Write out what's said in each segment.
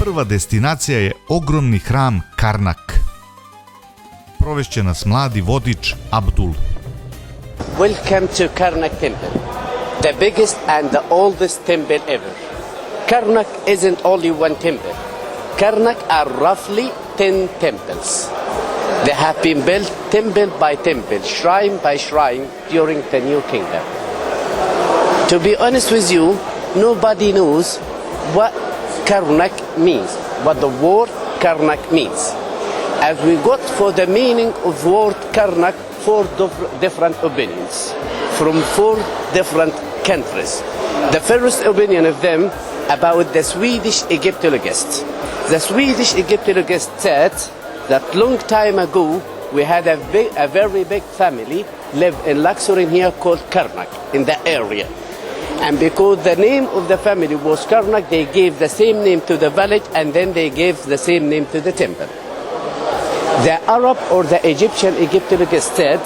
prva destinacija je ogromni hram Karnak. Provešće nas mladi vodič Abdul. Welcome to Karnak Temple, the biggest and the oldest temple ever. Karnak isn't only one temple. Karnak are roughly 10 temples. They have been built temple by temple, shrine by shrine during the New Kingdom. To be honest with you, nobody knows what Karnak means, what the word Karnak means. As we got for the meaning of word Karnak, four different opinions from four different countries. The first opinion of them about the Swedish Egyptologist. The Swedish Egyptologist said that long time ago we had a very big family live in Luksor in here called Karnak in the area. And because the name of the family was Karnak, they gave the same name to the village and then they gave the same name to the temple. The Arab or the Egyptian Egyptologist said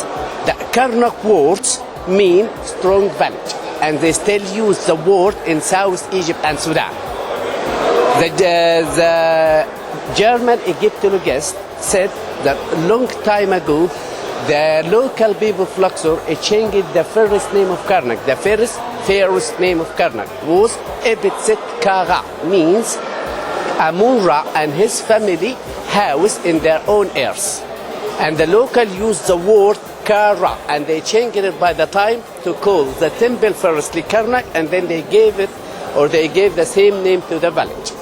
that Karnak words mean strong village, and they still use the word in South Egypt and Sudan. The German Egyptologist said that long time ago the local people of Luksor changed the first name of Karnak. The first name of Karnak was Kara, means Amon-Ra and his family house in their own earth. And the local used the word Kara, and they changed it by the time to call the temple firstly Karnak, and then they gave the same name to the village.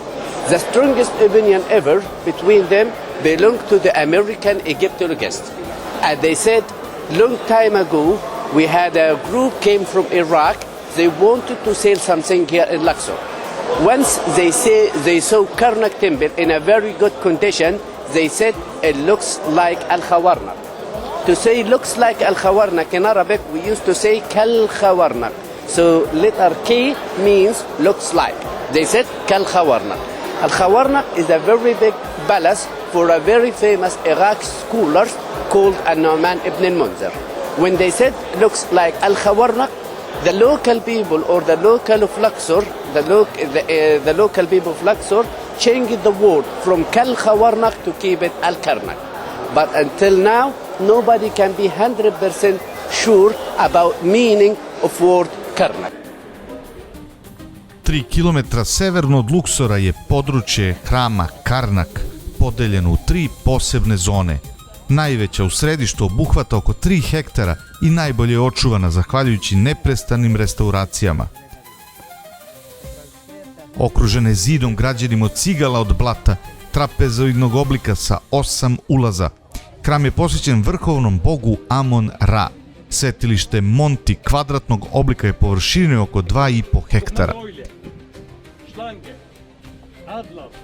The strongest opinion ever between them belonged to the American Egyptologist. And they said, long time ago, we had a group came from Iraq. They wanted to sell something here in Luksor. Once they saw Karnak temple in a very good condition, they said it looks like Al-Khawarnak. To say looks like Al-Khawarnak in Arabic, we used to say Kal-Khawarnak. So letter K means looks like. They said Kal-Khawarnak. Al-Khawarnak is a very big palace for a very famous Iraq scholar called An-Nu'man ibn al-Munzir. When they said looks like Al-Khawarnak, the local people or the local of Luksor, the local people of Luksor changed the word from Kal-Khawarnak to keep it Al-Karnak. But until now, nobody can be 100% sure about meaning of word Karnak. 3 kilometra severno od Luksora je područje hrama Karnak, podeljeno u 3 posebne zone. Najveća u središtu obuhvata oko 3 hektara i najbolje je očuvana zahvaljujući neprestanim restauracijama. Okružena je zidom građenim od cigala od blata, trapezoidnog oblika sa 8 ulaza. Hram je posvećen vrhovnom bogu Amon-Ra. Svetilište Monti kvadratnog oblika je površine oko 2,5 hektara.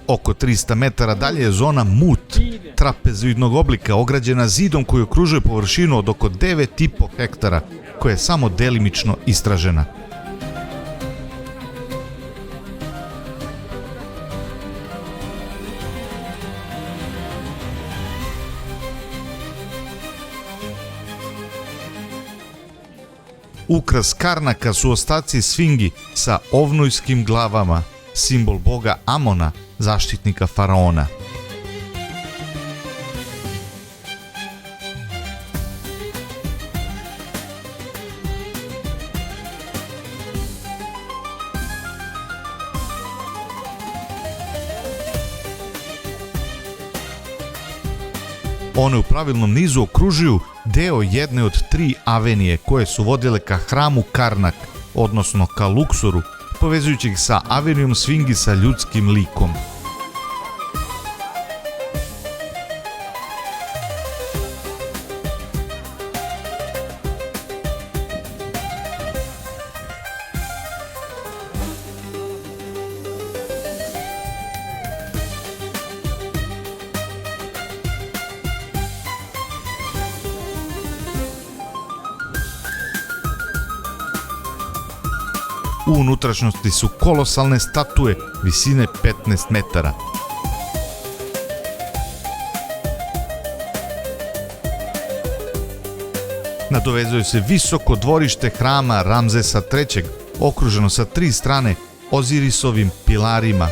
Oko 300 metara dalje je zona Mut, trapezoidnog oblika ograđena zidom koji okružuje površinu od oko 9,5 hektara, koja je samo delimično istražena. Ukras Karnaka su ostaci sfingi sa ovnujskim glavama, simbol boga Amona, zaštitnika faraona. One u pravilnom nizu okružuju deo jedne od 3 avenije koje su vodile ka hramu Karnak, odnosno ka Luksoru, povezujući ih sa avenijom sfingi sa ljudskim likom. U unutrašnjosti su kolosalne statue visine 15 metara. Nadovezuje se visoko dvorište hrama Ramzesa III, okruženo sa 3 strane Ozirisovim pilarima.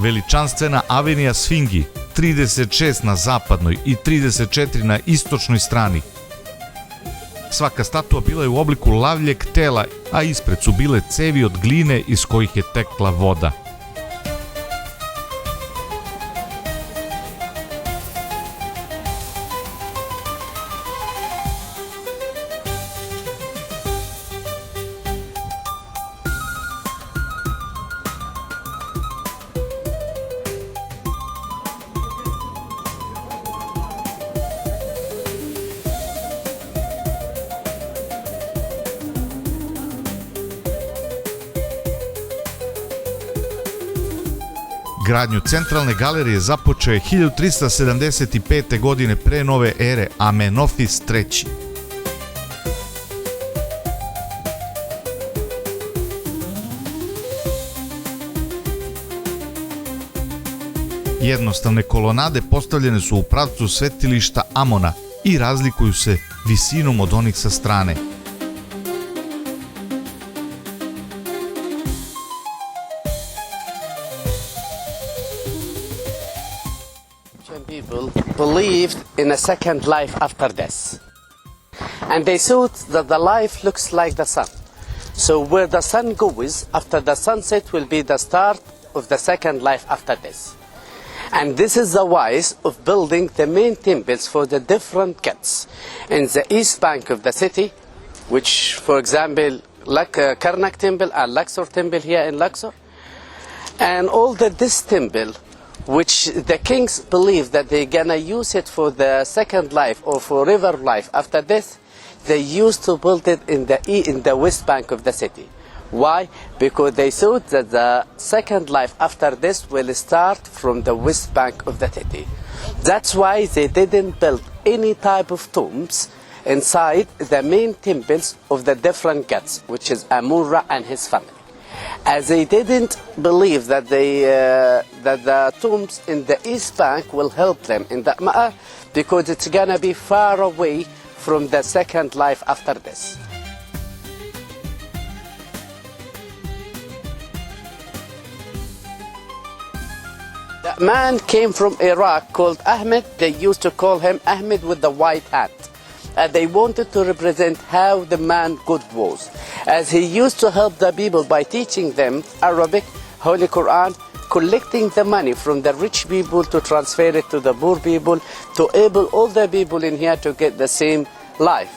Veličanstvena avenija Sfingi, 36 na zapadnoj i 34 na istočnoj strani. Svaka statua bila je u obliku lavljeg tela, a ispred su bile cevi od gline iz kojih je tekla voda. Gradnju centralne galerije započeo je 1375. godine pre nove ere Amenofis III. Jednostavne kolonade postavljene su u pravcu svetilišta Amona i razlikuju se visinom od onih sa strane. People believed in a second life after death, and they thought that the life looks like the sun. So where the sun goes after the sunset will be the start of the second life after death. And this is the wise of building the main temples for the different gods in the east bank of the city, which, for example, Karnak temple and Luksor temple here in Luksor, and all this temple which the kings believe that they're gonna use it for the second life or forever life after death, they used to build it in the west bank of the city. Why? Because they thought that the second life after this will start from the west bank of the city. That's why they didn't build any type of tombs inside the main temples of the different gods, which is Amon-Ra and his family. As they didn't believe that the tombs in the east bank will help them in the Ma'ar, because it's gonna be far away from the second life after this. The man came from Iraq called Ahmed. They used to call him Ahmed with the white hat. They wanted to represent how the man good was, as he used to help the people by teaching them Arabic, Holy Quran, collecting the money from the rich people to transfer it to the poor people, to able all the people in here to get the same life.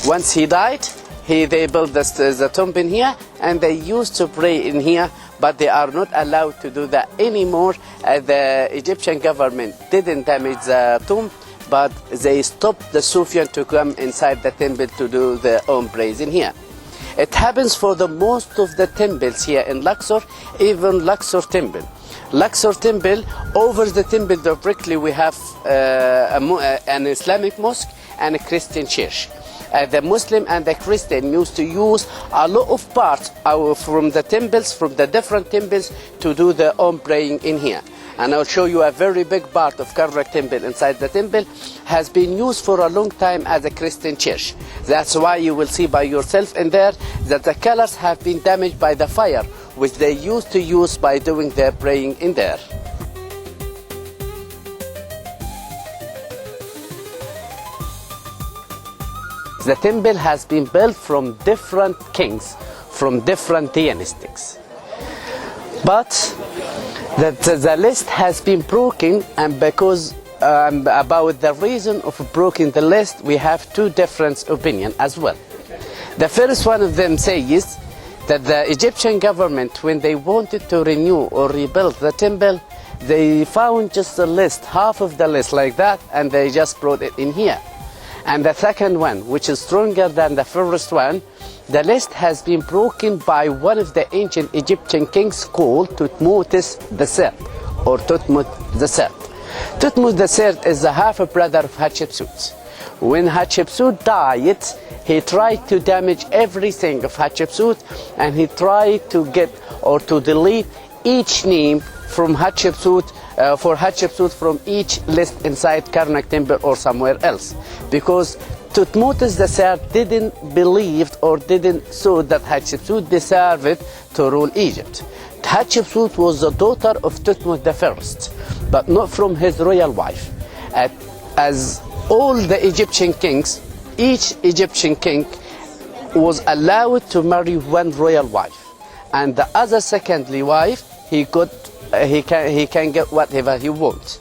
Once he died, they built the tomb in here, and they used to pray in here, but they are not allowed to do that anymore. The Egyptian government didn't damage the tomb, but they stopped the Sufyan to come inside the temple to do their own praise in here. It happens for the most of the temples here in Luksor, even Luksor temple. Luksor temple, over the temple directly we have an Islamic mosque and a Christian church. The Muslim and the Christian used to use a lot of parts from the temples, from the different temples, to do their own praying in here. And I'll show you a very big part of Karnak temple. Inside the temple has been used for a long time as a Christian church. That's why you will see by yourself in there that the colors have been damaged by the fire, which they used to use by doing their praying in there. The temple has been built from different kings, from different dynastics. But the list has been broken, and because about the reason of breaking the list, we have two different opinions as well. The first one of them says that the Egyptian government, when they wanted to renew or rebuild the temple, they found just a list, half of the list like that, and they just brought it in here. And the second one, which is stronger than the first one, the list has been broken by one of the ancient Egyptian kings called Thutmose III, or Thutmose III. Thutmose III is the half-brother of Hatshepsut. When Hatshepsut died, he tried to damage everything of Hatshepsut, and he tried to get or to delete each name from Hatshepsut, for Hatshepsut from each list inside Karnak temple or somewhere else, because Thutmose III didn't believe or didn't saw that Hatshepsut deserved to rule Egypt. Hatshepsut was the daughter of Thutmose I, but not from his royal wife. As all the Egyptian kings, each Egyptian king was allowed to marry one royal wife, and the other secondary wife he can get whatever he wants.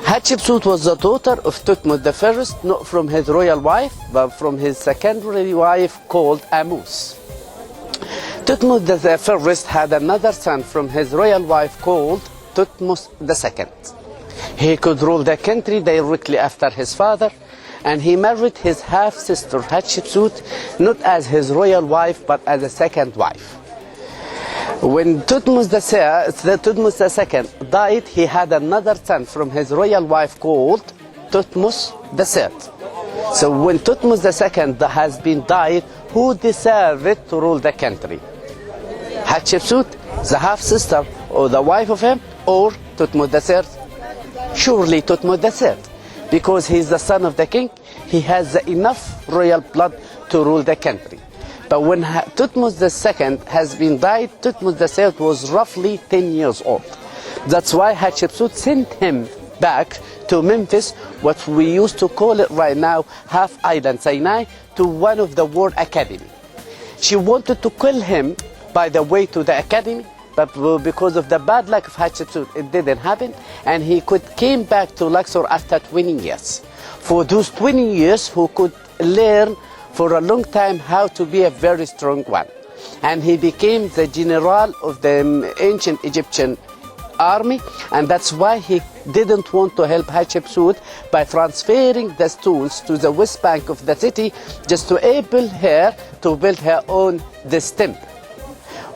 Hatshepsut was the daughter of Thutmose I, not from his royal wife, but from his secondary wife called Amus. Thutmose I had another son from his royal wife called Thutmose II. He could rule the country directly after his father, and he married his half-sister Hatshepsut not as his royal wife but as a second wife. When Thutmose II died, he had another son from his royal wife called Thutmose III. So when Thutmose II has been died, who deserved to rule the country? Hatshepsut, the half-sister or the wife of him, or Thutmose III? Surely Thutmose III, because he is the son of the king, he has enough royal blood to rule the country. But when Thutmose II has been died, Thutmose III was roughly 10 years old. That's why Hatshepsut sent him back to Memphis, what we used to call it right now, half island Sinai, to one of the World Academy. She wanted to kill him by the way to the academy, but because of the bad luck of Hatshepsut, it didn't happen, and he came back to Luxor after 20 years. For those 20 years, he could learn for a long time how to be a very strong one. And he became the general of the ancient Egyptian army, and that's why he didn't want to help Hatshepsut by transferring the stones to the west bank of the city just to enable her to build her own temple.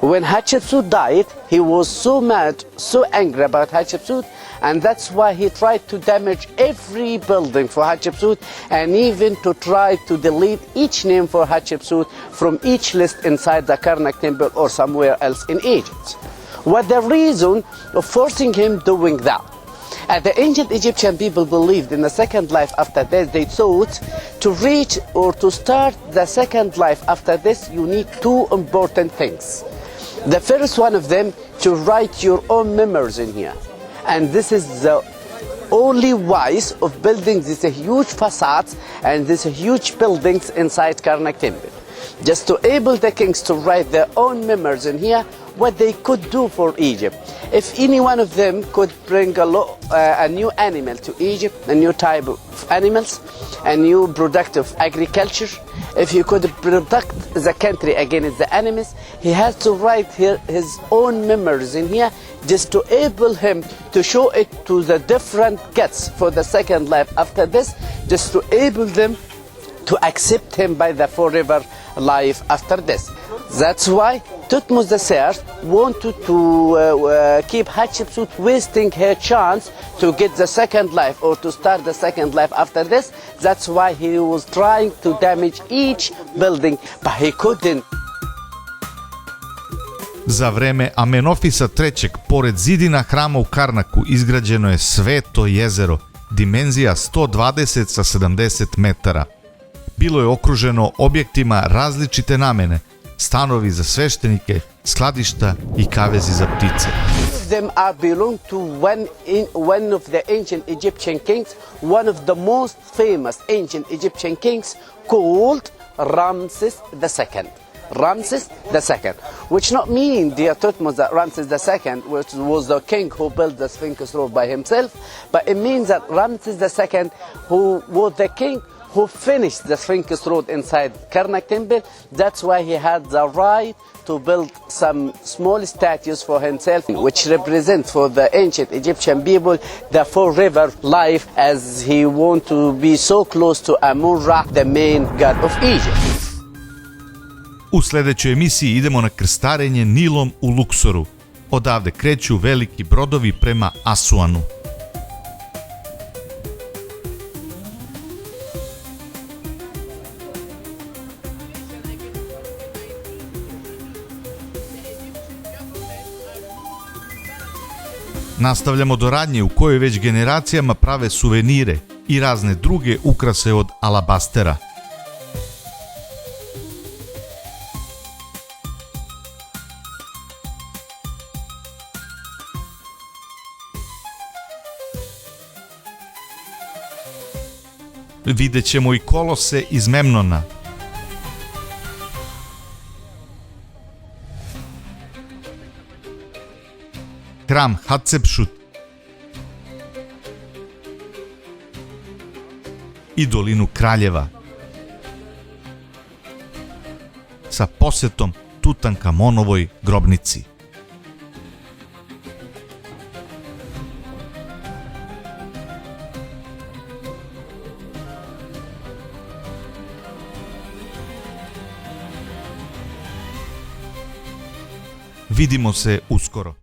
When Hatshepsut died, he was so mad, so angry about Hatshepsut, and that's why he tried to damage every building for Hatshepsut, and even to try to delete each name for Hatshepsut from each list inside the Karnak temple or somewhere else in Egypt. What the reason of forcing him doing that? The ancient Egyptian people believed in the second life after death. They thought to reach or to start the second life after this, you need two important things. The first one of them, to write your own memories in here. And this is the only wise of building these huge facades and these huge buildings inside Karnak temple. Just to enable the kings to write their own memories in here, what they could do for Egypt. If any one of them could bring a new animal to Egypt, a new type of animals, a new product of agriculture, if he could protect the country against the enemies, he has to write here his own memories in here just to enable him to show it to the different cats for the second life after this, just to enable them to accept him by the forever life after this. That's why Thutmose III wanted to keep Hatshepsut wasting her chance to get the second life or to start the second life after this. That's why he was trying to damage each building, but he couldn't. Za vreme Amenofisa III, pored zidina hrama u Karnaku izgrađeno je sveto jezero, dimenzija 120 sa 70 metara. Bilo je okruženo objektima različite namene, stanovi za sveštenike, skladišta i kavezi za ptice. Them are belong to one of the ancient Egyptian kings, one of the most famous ancient Egyptian kings called Ramses II. Ramses II, which not mean, dear Thutmose, that Ramses II was the king who built the Sphinx road by himself, but it means that Ramses II, who was the king who finished the Sphinx road inside Karnak temple, that's why he had the right to build some small statues for himself, which represent for the ancient Egyptian people the forever life, as he want to be so close to Amon-Ra, the main god of Egypt. U sljedećoj emisiji idemo na krstarenje Nilom u Luksoru. Odavde kreću veliki brodovi prema Asuanu. Nastavljamo do radnje u kojoj već generacijama prave suvenire i razne druge ukrase od alabastera. Vidjet ćemo i kolose iz Memnona. Hram Hatshepsut i dolinu kraljeva sa posetom Tutankamonovoj grobnici. Vidimo se uskoro.